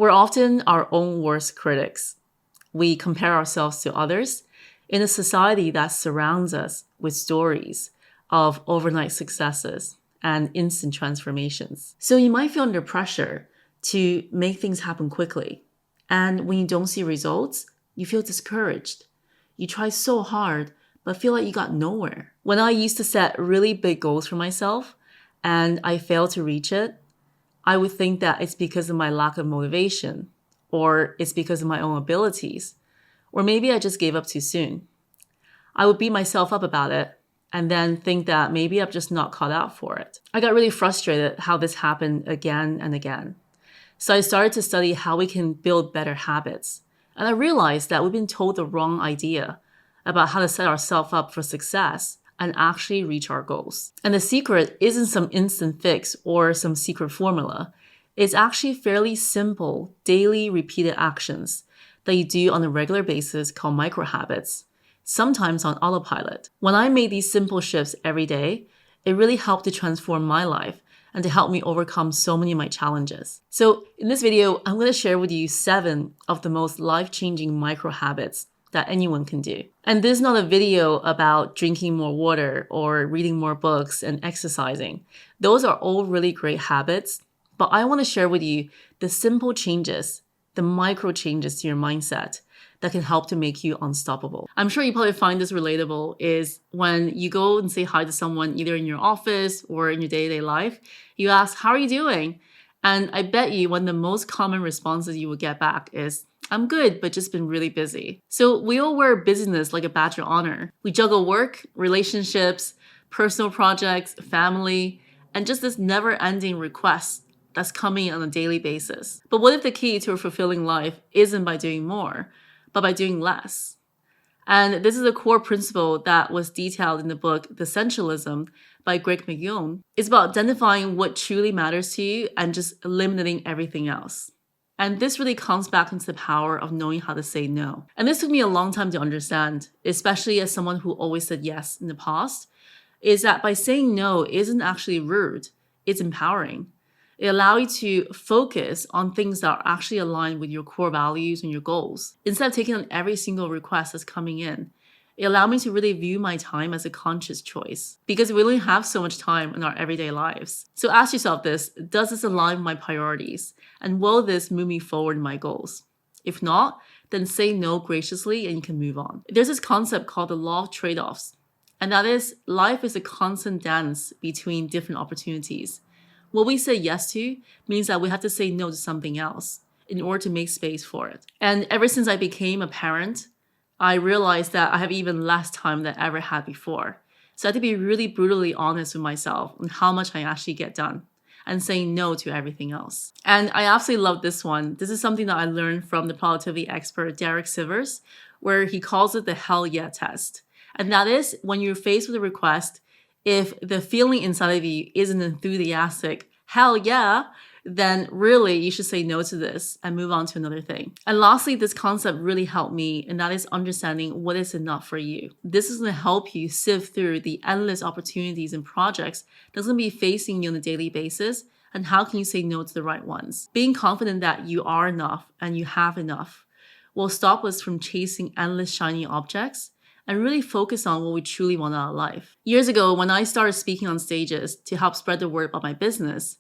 We're often our own worst critics. We compare ourselves to others in a society that surrounds us with stories of overnight successes and instant transformations. So you might feel under pressure to make things happen quickly. And when you don't see results, you feel discouraged. You try so hard, but feel like you got nowhere. When I used to set really big goals for myself and I failed to reach it, I would think that it's because of my lack of motivation, or it's because of my own abilities, or maybe I just gave up too soon. I would beat myself up about it and then think that maybe I'm just not cut out for it. I got really frustrated how this happened again and again. So I started to study how we can build better habits. And I realized that we've been told the wrong idea about how to set ourselves up for success and actually reach our goals. And the secret isn't some instant fix or some secret formula. It's actually fairly simple, daily repeated actions that you do on a regular basis called micro habits, sometimes on autopilot. When I made these simple shifts every day, it really helped to transform my life and to help me overcome so many of my challenges. So in this video, I'm going to share with you 7 of the most life-changing micro habits that anyone can do. And this is not a video about drinking more water or reading more books and exercising. Those are all really great habits, but I want to share with you the simple changes, the micro changes to your mindset that can help to make you unstoppable. I'm sure you probably find this relatable is when you go and say hi to someone either in your office or in your day-to-day life, you ask, how are you doing? And I bet you one of the most common responses you will get back is, I'm good, but just been really busy. So we all wear busyness like a badge of honor. We juggle work, relationships, personal projects, family, and just this never-ending request that's coming on a daily basis. But what if the key to a fulfilling life isn't by doing more, but by doing less? And this is a core principle that was detailed in the book, The Essentialism by Greg McKeown. It's about identifying what truly matters to you and just eliminating everything else. And this really comes back into the power of knowing how to say no. And this took me a long time to understand, especially as someone who always said yes in the past, is that by saying no isn't actually rude, it's empowering. It allows you to focus on things that are actually aligned with your core values and your goals. Instead of taking on every single request that's coming in, it allowed me to really view my time as a conscious choice because we only have so much time in our everyday lives. So ask yourself this, does this align with my priorities? And will this move me forward in my goals? If not, then say no graciously and you can move on. There's this concept called the law of trade-offs. And that is, life is a constant dance between different opportunities. What we say yes to means that we have to say no to something else in order to make space for it. And ever since I became a parent, I realized that I have even less time than I ever had before. So I had to be really brutally honest with myself on how much I actually get done and saying no to everything else. And I absolutely love this one. This is something that I learned from the productivity expert Derek Sivers, where he calls it the hell yeah test. And that is when you're faced with a request, if the feeling inside of you isn't enthusiastic, hell yeah, then really you should say no to this and move on to another thing. And lastly, this concept really helped me, and that is understanding what is enough for you. This is going to help you sift through the endless opportunities and projects that's going to be facing you on a daily basis, and how can you say no to the right ones. Being confident that you are enough and you have enough will stop us from chasing endless shiny objects and really focus on what we truly want out of life. Years ago, when I started speaking on stages to help spread the word about my business,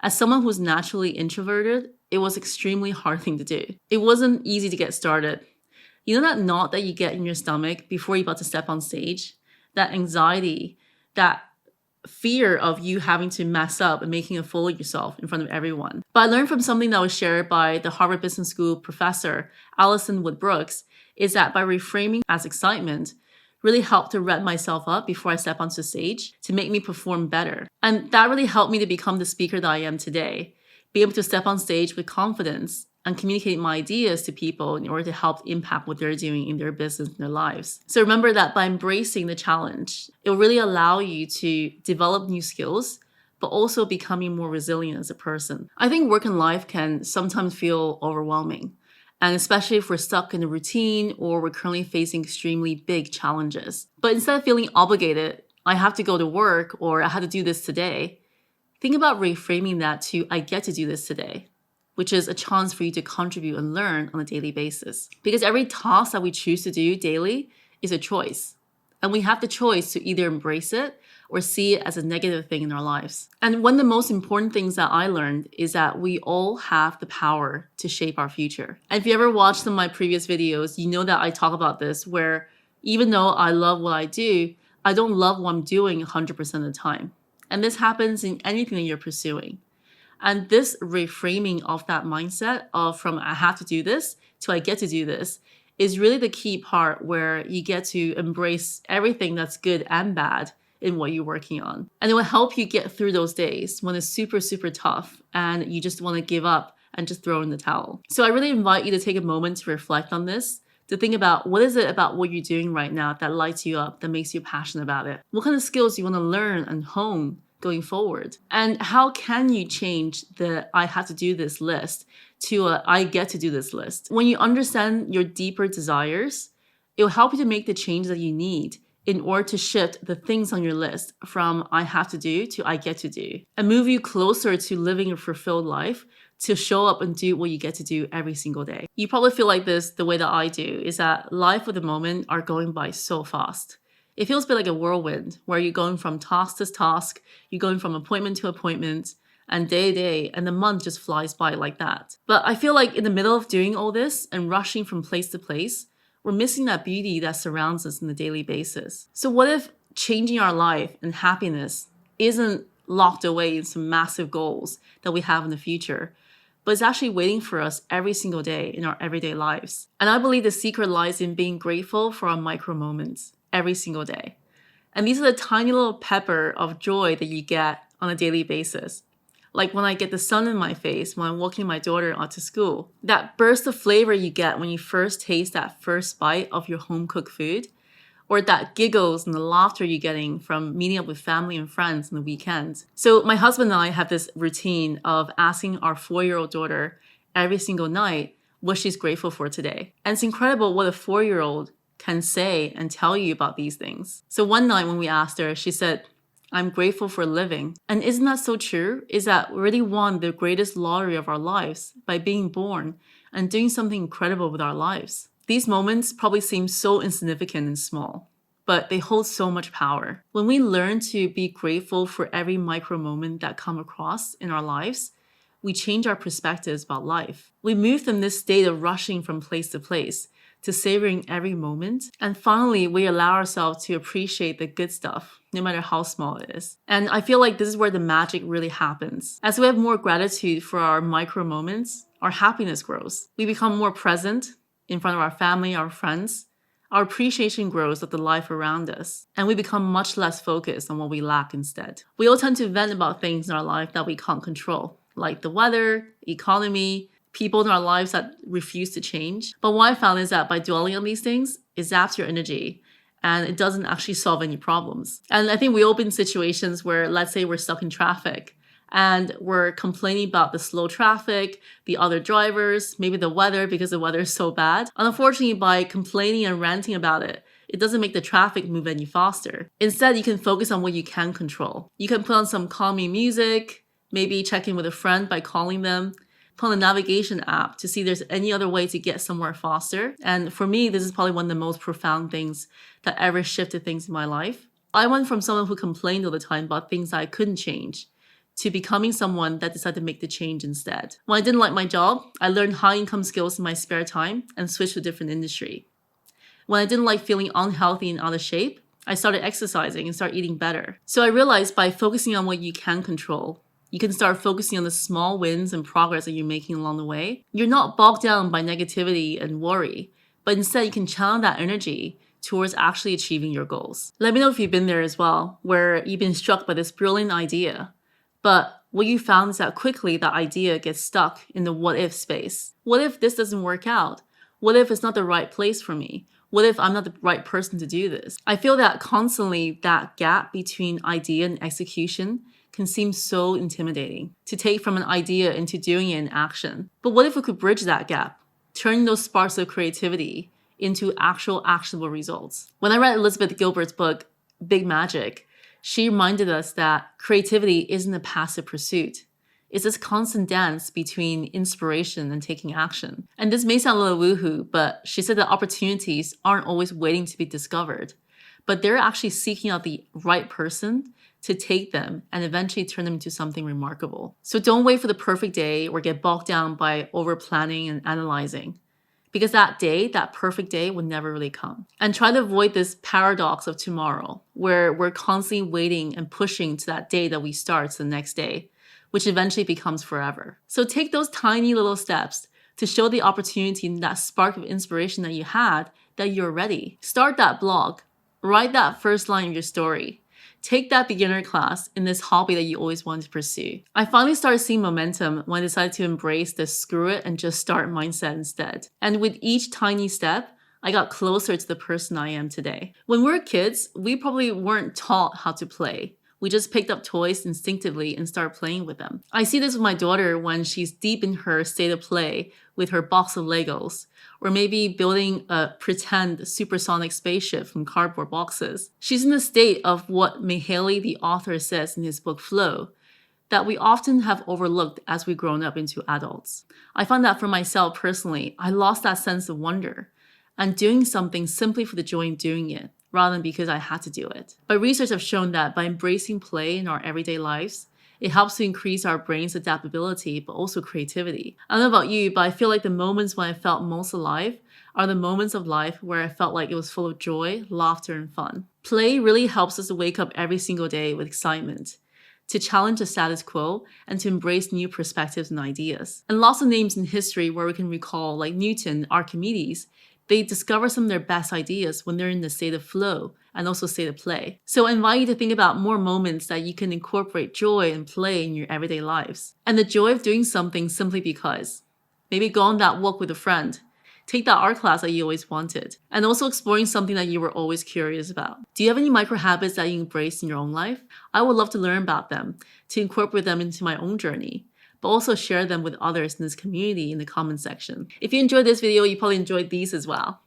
as someone who's naturally introverted, it was an extremely hard thing to do. It wasn't easy to get started. You know that knot that you get in your stomach before you're about to step on stage? That anxiety, that fear of you having to mess up and making a fool of yourself in front of everyone. But I learned from something that was shared by the Harvard Business School professor, Alison Wood Brooks, is that by reframing as excitement, really helped to rev myself up before I step onto the stage to make me perform better. And that really helped me to become the speaker that I am today, be able to step on stage with confidence and communicate my ideas to people in order to help impact what they're doing in their business and their lives. So remember that by embracing the challenge, it will really allow you to develop new skills, but also becoming more resilient as a person. I think work and life can sometimes feel overwhelming. And especially if we're stuck in a routine or we're currently facing extremely big challenges. But instead of feeling obligated, I have to go to work or I had to do this today, think about reframing that to I get to do this today. which is a chance for you to contribute and learn on a daily basis. Because every task that we choose to do daily is a choice. And we have the choice to either embrace it or see it as a negative thing in our lives. And one of the most important things that I learned is that we all have the power to shape our future. And if you ever watched some of my previous videos, you know that I talk about this, where even though I love what I do, I don't love what I'm doing 100% of the time. And this happens in anything that you're pursuing. And this reframing of that mindset of from I have to do this to I get to do this is really the key part, where you get to embrace everything that's good and bad in what you're working on. And it will help you get through those days when it's super, super tough and you just want to give up and just throw in the towel. So I really invite you to take a moment to reflect on this, to think about what is it about what you're doing right now that lights you up, that makes you passionate about it? What kind of skills do you want to learn and hone going forward? And how can you change the I have to do this list to a I get to do this list? When you understand your deeper desires, it will help you to make the change that you need in order to shift the things on your list from I have to do to I get to do, and move you closer to living a fulfilled life, to show up and do what you get to do every single day. You probably feel like this the way that I do, is that life at the moment are going by so fast. It feels a bit like a whirlwind, where you're going from task to task, you're going from appointment to appointment, and day to day, and the month just flies by like that. But I feel like in the middle of doing all this and rushing from place to place, we're missing that beauty that surrounds us on a daily basis. So what if changing our life and happiness isn't locked away in some massive goals that we have in the future, but it's actually waiting for us every single day in our everyday lives? And I believe the secret lies in being grateful for our micro moments every single day. And these are the tiny little pepper of joy that you get on a daily basis. Like when I get the sun in my face when I'm walking my daughter out to school. That burst of flavor you get when you first taste that first bite of your home-cooked food. Or that giggles and the laughter you're getting from meeting up with family and friends on the weekends. So my husband and I have this routine of asking our 4-year-old daughter every single night what she's grateful for today. And it's incredible what a 4-year-old can say and tell you about these things. So one night when we asked her, she said, I'm grateful for living. And isn't that so true? Is that we already won the greatest lottery of our lives by being born and doing something incredible with our lives. These moments probably seem so insignificant and small, but they hold so much power. When we learn to be grateful for every micro moment that come across in our lives, we change our perspectives about life. We move from this state of rushing from place to place to savoring every moment. And finally, we allow ourselves to appreciate the good stuff, no matter how small it is. And I feel like this is where the magic really happens. As we have more gratitude for our micro moments, our happiness grows. We become more present in front of our family, our friends. Our appreciation grows of the life around us, and we become much less focused on what we lack instead. We all tend to vent about things in our life that we can't control, like the weather, economy, people in our lives that refuse to change. But what I found is that by dwelling on these things, it zaps your energy and it doesn't actually solve any problems. And I think we all been in situations where, let's say we're stuck in traffic and we're complaining about the slow traffic, the other drivers, maybe the weather because the weather is so bad. And unfortunately, by complaining and ranting about it, it doesn't make the traffic move any faster. Instead, you can focus on what you can control. You can put on some calming music, maybe check in with a friend by calling them, put on a navigation app to see if there's any other way to get somewhere faster. And for me, this is probably one of the most profound things that ever shifted things in my life. I went from someone who complained all the time about things that I couldn't change to becoming someone that decided to make the change instead. When I didn't like my job, I learned high income skills in my spare time and switched to a different industry. When I didn't like feeling unhealthy and out of shape, I started exercising and started eating better. So I realized by focusing on what you can control, you can start focusing on the small wins and progress that you're making along the way. You're not bogged down by negativity and worry, but instead you can channel that energy towards actually achieving your goals. Let me know if you've been there as well, where you've been struck by this brilliant idea, but what you found is that quickly that idea gets stuck in the what if space. What if this doesn't work out? What if it's not the right place for me? What if I'm not the right person to do this? I feel that constantly that gap between idea and execution can seem so intimidating to take from an idea into doing it in action. But what if we could bridge that gap, turning those sparks of creativity into actual actionable results? When I read Elizabeth Gilbert's book, Big Magic, she reminded us that creativity isn't a passive pursuit. It's this constant dance between inspiration and taking action. And this may sound a little woohoo, but she said that opportunities aren't always waiting to be discovered, but they're actually seeking out the right person to take them and eventually turn them into something remarkable. So don't wait for the perfect day or get bogged down by over planning and analyzing, because that day, that perfect day, will never really come. And try to avoid this paradox of tomorrow, where we're constantly waiting and pushing to that day that we start to the next day, which eventually becomes forever. So take those tiny little steps to show the opportunity and that spark of inspiration that you had, that you're ready. Start that blog. Write that first line of your story. Take that beginner class in this hobby that you always wanted to pursue. I finally started seeing momentum when I decided to embrace the screw it and just start mindset instead. And with each tiny step, I got closer to the person I am today. When we were kids, we probably weren't taught how to play. We just picked up toys instinctively and started playing with them. I see this with my daughter when she's deep in her state of play with her box of Legos, or maybe building a pretend supersonic spaceship from cardboard boxes. She's in a state of what Mihaly, the author, says in his book Flow, that we often have overlooked as we've grown up into adults. I found that for myself personally, I lost that sense of wonder and doing something simply for the joy of doing it, rather than because I had to do it. But research has shown that by embracing play in our everyday lives, it helps to increase our brain's adaptability, but also creativity. I don't know about you, but I feel like the moments when I felt most alive are the moments of life where I felt like it was full of joy, laughter, and fun. Play really helps us to wake up every single day with excitement, to challenge the status quo, and to embrace new perspectives and ideas. And lots of names in history where we can recall, like Newton, Archimedes, they discover some of their best ideas when they're in the state of flow and also state of play. So I invite you to think about more moments that you can incorporate joy and play in your everyday lives. And the joy of doing something simply because. Maybe go on that walk with a friend. Take that art class that you always wanted. And also exploring something that you were always curious about. Do you have any micro habits that you embrace in your own life? I would love to learn about them, to incorporate them into my own journey, but also share them with others in this community in the comment section. If you enjoyed this video, you probably enjoyed these as well.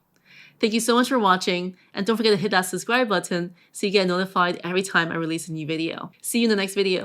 Thank you so much for watching, and don't forget to hit that subscribe button so you get notified every time I release a new video. See you in the next video.